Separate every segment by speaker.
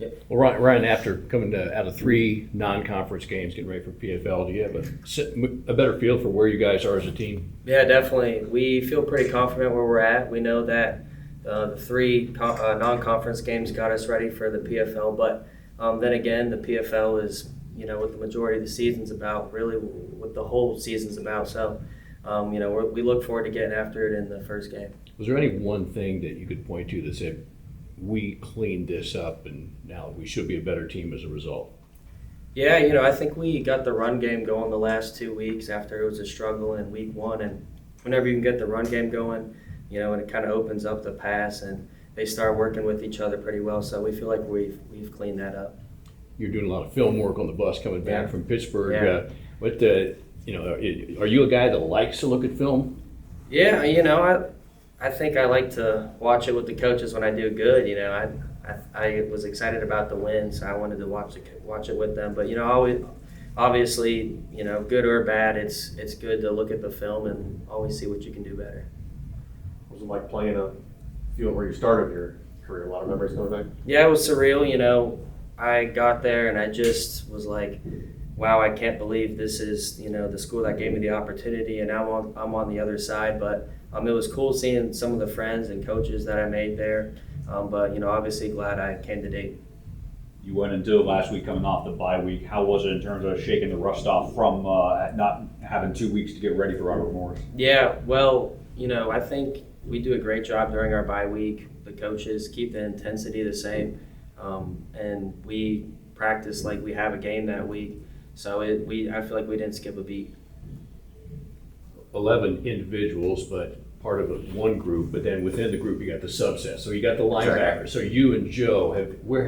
Speaker 1: Yeah. Well, Ryan, after coming out of 3 non-conference games, getting ready for PFL, do you have a better feel for where you guys are as a team?
Speaker 2: Yeah, definitely. We feel pretty confident where we're at. We know that the 3 non-conference games got us ready for the PFL, but then again, the PFL is, what the majority of the season's about, really what the whole season's about. So, we look forward to getting after it in the first game.
Speaker 1: Was there any one thing that you could point to that said, we cleaned this up and now we should be a better team as a result?
Speaker 2: Yeah, I think we got the run game going the last 2 weeks after it was a struggle in week 1. And whenever you can get the run game going, and it kind of opens up the pass and they start working with each other pretty well. So we feel like we've cleaned that up.
Speaker 1: You're doing a lot of film work on the bus coming back from Pittsburgh.
Speaker 2: Yeah.
Speaker 1: Are you a guy that likes to look at film?
Speaker 2: Yeah, I think I like to watch it with the coaches when I do good. I was excited about the win, so I wanted to watch it with them. But always, obviously, good or bad, it's good to look at the film and always see what you can do better.
Speaker 3: What was it like playing a field where you started your career? A lot of memories coming back.
Speaker 2: Yeah, it was surreal. I got there and I just was like, wow, I can't believe this is the school that gave me the opportunity, and now I'm on the other side. But it was cool seeing some of the friends and coaches that I made there. But obviously glad I came to Dayton.
Speaker 4: You went into last week coming off the bye week. How was it in terms of shaking the rust off from not having 2 weeks to get ready for Robert Morris?
Speaker 2: Yeah, well, I think we do a great job during our bye week. The coaches keep the intensity the same, and we practice like we have a game that week. So I feel like we didn't skip a beat.
Speaker 1: 11 individuals, but part of one group, but then within the group you got the subset. So you got the linebacker. So you and Joe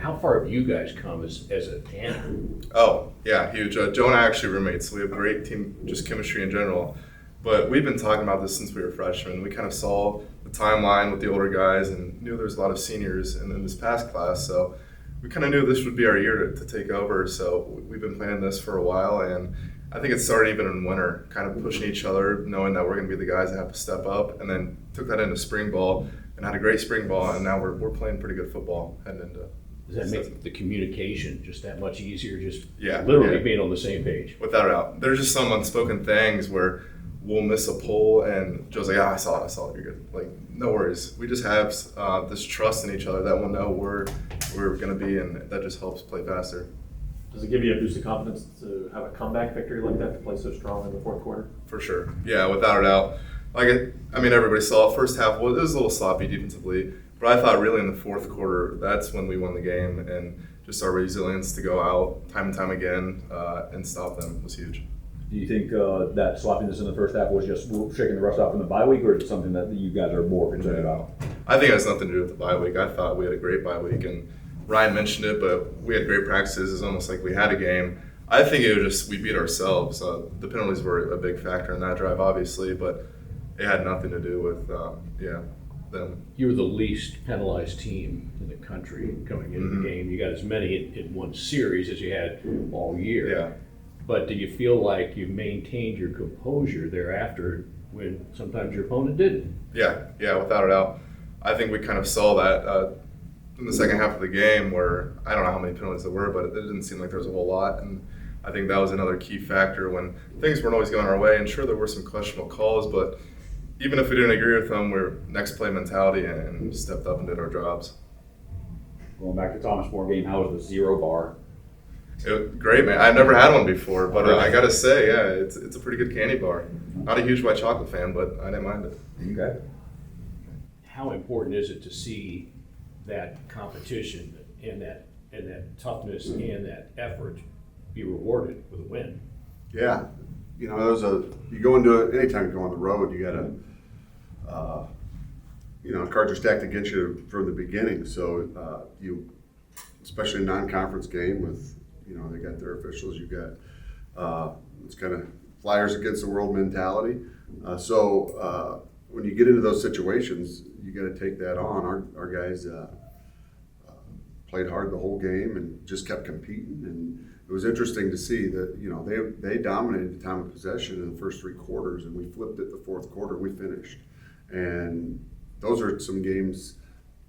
Speaker 1: how far have you guys come as a tandem?
Speaker 5: Oh, yeah, huge. Joe and I are actually roommates, so we have great team, just chemistry in general. But we've been talking about this since we were freshmen. We kind of saw the timeline with the older guys and knew there was a lot of seniors in this past class. So we kind of knew this would be our year to take over. So we've been planning this for a while, and I think it started even in winter, kind of pushing each other, knowing that we're going to be the guys that have to step up, and then took that into spring ball and had a great spring ball, and now we're playing pretty good football heading into.
Speaker 1: Does that make the communication just that much easier? Just
Speaker 5: literally
Speaker 1: being on the same page.
Speaker 5: Without a doubt, there's just some unspoken things where we'll miss a pull, and Joe's like, I saw it, you're good. Like, no worries. We just have this trust in each other that we'll know where we're going to be, and that just helps play faster.
Speaker 3: Does it give you a boost of confidence to have a comeback victory like that, to play so strong in the fourth quarter?
Speaker 5: For sure. Yeah, without a doubt. Everybody saw it. First half, it was a little sloppy defensively, but I thought really in the fourth quarter, that's when we won the game, and just our resilience to go out time and time again and stop them was huge.
Speaker 4: Do you think that sloppiness in the first half was just shaking the rust off in the bye week, or is it something that you guys are more concerned about?
Speaker 5: I think it has nothing to do with the bye week. I thought we had a great bye week, and Ryan mentioned it, but we had great practices. It's almost like we had a game. I think it was just we beat ourselves. The penalties were a big factor in that drive, obviously, but it had nothing to do with them.
Speaker 1: You were the least penalized team in the country coming into the game. You got as many in one series as you had all year.
Speaker 5: Yeah.
Speaker 1: But do you feel like you maintained your composure thereafter when sometimes your opponent didn't?
Speaker 5: Yeah, without a doubt. I think we kind of saw that in the second half of the game where I don't know how many penalties there were, but it didn't seem like there was a whole lot. And I think that was another key factor when things weren't always going our way. And sure, there were some questionable calls, but even if we didn't agree with them, we're next play mentality and stepped up and did our jobs.
Speaker 4: Going back to Thomas More game, how was the 0 bar?
Speaker 5: Great, man. I've never had one before, but I got to say, it's a pretty good candy bar. Not a huge white chocolate fan, but I didn't mind it.
Speaker 4: Okay.
Speaker 1: How important is it to see that competition and that toughness and that effort be rewarded with a win?
Speaker 6: Yeah, you go into it anytime you go on the road, you gotta cards are stacked against you from the beginning. So especially a non-conference game with they got their officials, you got it's kind of Flyers against the world mentality. So when you get into those situations, you got to take that on. Our guys played hard the whole game and just kept competing, and it was interesting to see that they dominated the time of possession in the first 3 quarters, and we flipped it the fourth quarter. We finished, and those are some games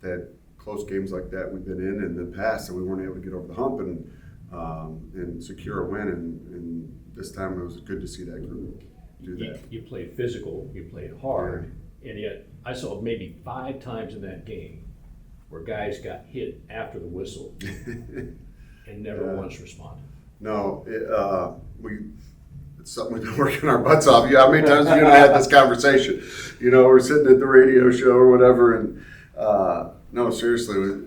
Speaker 6: that close games like that we've been in the past, and we weren't able to get over the hump and secure a win. And this time it was good to see that group do that.
Speaker 1: You played physical, you played hard, and yet I saw maybe 5 times in that game where guys got hit after the whistle and never once responded.
Speaker 6: No, it's something we've been working our butts off. How many times have you and I had this conversation? We're sitting at the radio show or whatever, and no, seriously,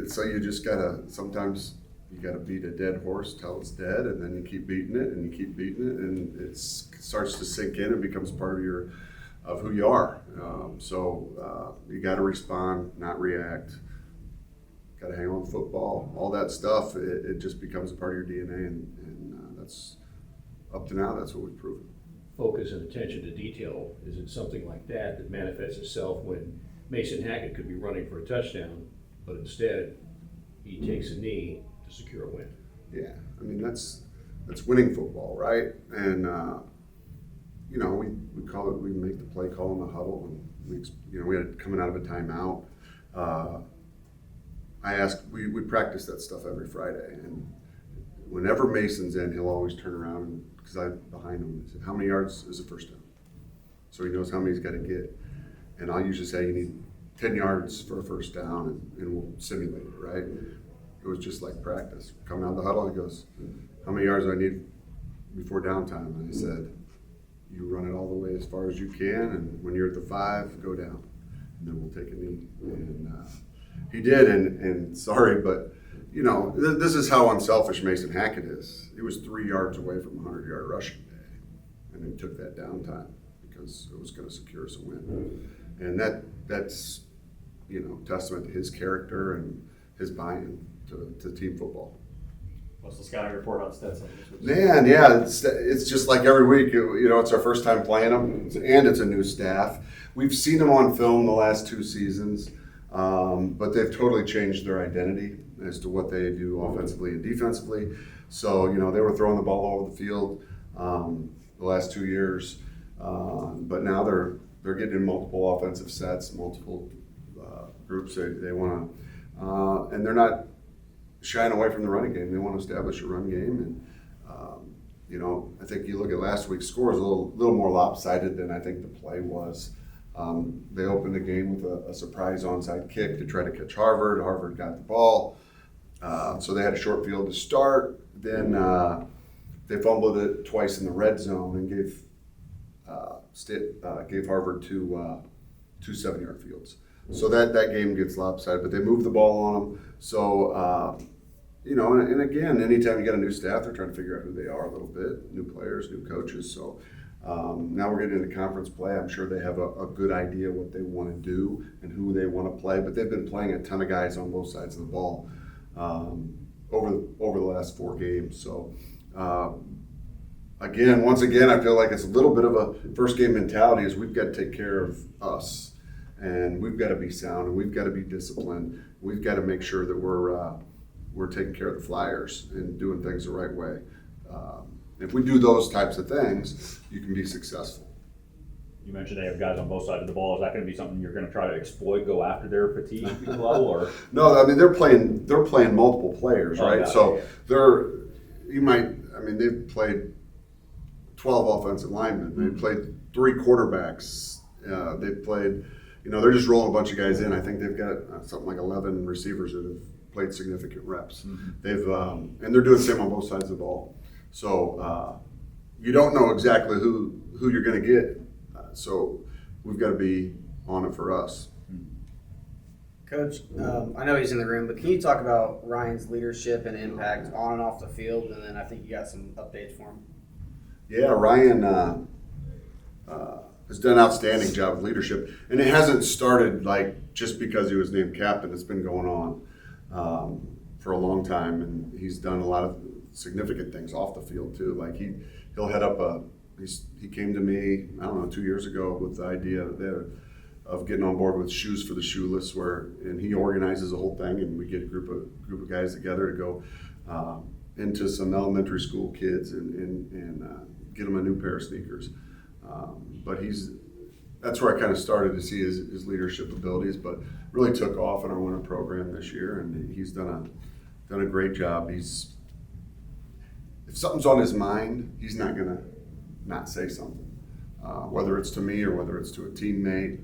Speaker 6: so you just gotta, sometimes you gotta beat a dead horse till it's dead, and then you keep beating it, and you keep beating it, and it starts to sink in and becomes part of who you are. So you gotta respond, not react. Got to hang on football, all that stuff. It just becomes a part of your DNA, and that's up to now. That's what we've proven.
Speaker 1: Focus and attention to detail. Is it something like that manifests itself when Mason Hackett could be running for a touchdown, but instead he takes a knee to secure a win?
Speaker 6: Yeah, I mean that's winning football, right? And we call it. We make the play call in the huddle, and we had coming out of a timeout. We practice that stuff every Friday, and whenever Mason's in, he'll always turn around, because I'm behind him, and say, how many yards is the first down? So he knows how many he's got to get. And I'll usually say, you need 10 yards for a first down, and we'll simulate it, right? It was just like practice. Coming out of the huddle, he goes, how many yards do I need before downtime? And I said, you run it all the way as far as you can, and when you're at the 5, go down, and then we'll take a knee. And he did, and sorry, but this is how unselfish Mason Hackett is. He was 3 yards away from a 100-yard rushing day, and he took that downtime because it was going to secure us a win. And that's testament to his character and his buy-in to team football.
Speaker 3: What's the scouting report on Stetson?
Speaker 6: Man, yeah, it's just like every week. It's our first time playing him, and it's a new staff. We've seen him on film the last 2 seasons. But they've totally changed their identity as to what they do offensively and defensively. So, they were throwing the ball all over the field the last 2 years. But now they're getting in multiple offensive sets, multiple groups they want to. And they're not shying away from the running game. They want to establish a run game. And, I think you look at last week's score, is a little more lopsided than I think the play was. They opened the game with a surprise onside kick to try to catch Harvard. Harvard got the ball. So they had a short field to start. Then they fumbled it twice in the red zone and gave Harvard two 7-yard fields. So that game gets lopsided, but they moved the ball on them. So, and again, anytime you got a new staff, they're trying to figure out who they are a little bit, new players, new coaches. So now we're getting into conference play. I'm sure they have a good idea what they want to do and who they want to play, but they've been playing a ton of guys on both sides of the ball over the last 4 games. So once again, I feel like it's a little bit of a first game mentality is we've got to take care of us, and we've got to be sound, and we've got to be disciplined. We've got to make sure that we're taking care of the Flyers and doing things the right way. If we do those types of things, you can be successful.
Speaker 4: You mentioned they have guys on both sides of the ball. Is that going to be something you're going to try to exploit, go after their fatigue level, or?
Speaker 6: No, I mean they're playing multiple players, right? So they've played 12 offensive linemen. They've played 3 quarterbacks. They've played, they're just rolling a bunch of guys in. I think they've got something like 11 receivers that have played significant reps. They've and they're doing the same on both sides of the ball. So you don't know exactly who you're going to get. So we've got to be on it for us.
Speaker 7: Coach, I know he's in the room, but can you talk about Ryan's leadership and impact on and off the field? And then I think you got some updates for him.
Speaker 6: Yeah, Ryan has done an outstanding job with leadership. And it hasn't started just because he was named captain. It's been going on for a long time. And he's done a lot of significant things off the field too. Like he'll head up he came to me, 2 years ago with the idea of getting on board with Shoes for the Shoeless, and he organizes the whole thing, and we get a group of guys together to go into some elementary school kids and get them a new pair of sneakers. But that's where I kind of started to see his leadership abilities, but really took off in our winter program this year, and he's done a great job. If something's on his mind, he's not gonna not say something, whether it's to me or whether it's to a teammate.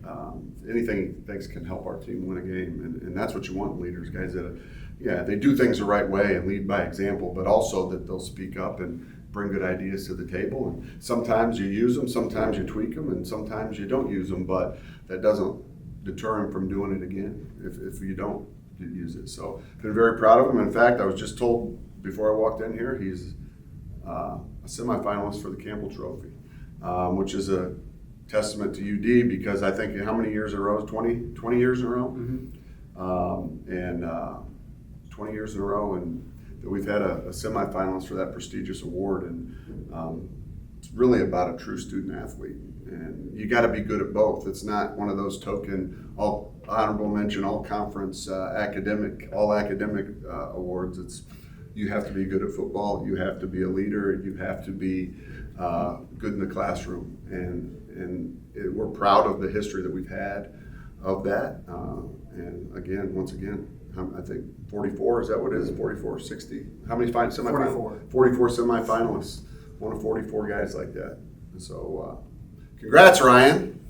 Speaker 6: Anything he thinks can help our team win a game, and that's what you want in leaders, guys that, they do things the right way and lead by example, but also that they'll speak up and bring good ideas to the table. And sometimes you use them, sometimes you tweak them, and sometimes you don't use them, but that doesn't deter him from doing it again if you don't use it. So been very proud of him. In fact, I was just told before I walked in here, he's a semifinalist for the Campbell Trophy, which is a testament to UD, because I think how many years in a row? 20 years in a row? And 20 years in a row, and that we've had a semifinalist for that prestigious award. And it's really about a true student athlete, and you got to be good at both. It's not one of those token, all honorable mention, all conference academic awards. It's, you have to be good at football, you have to be a leader, you have to be good in the classroom, and we're proud of the history that we've had of that. And again, once again, I think 44, is that what it is? 44, 60? How many semifinalists? 44 semifinalists. One of 44 guys like that. And so, congrats, Ryan.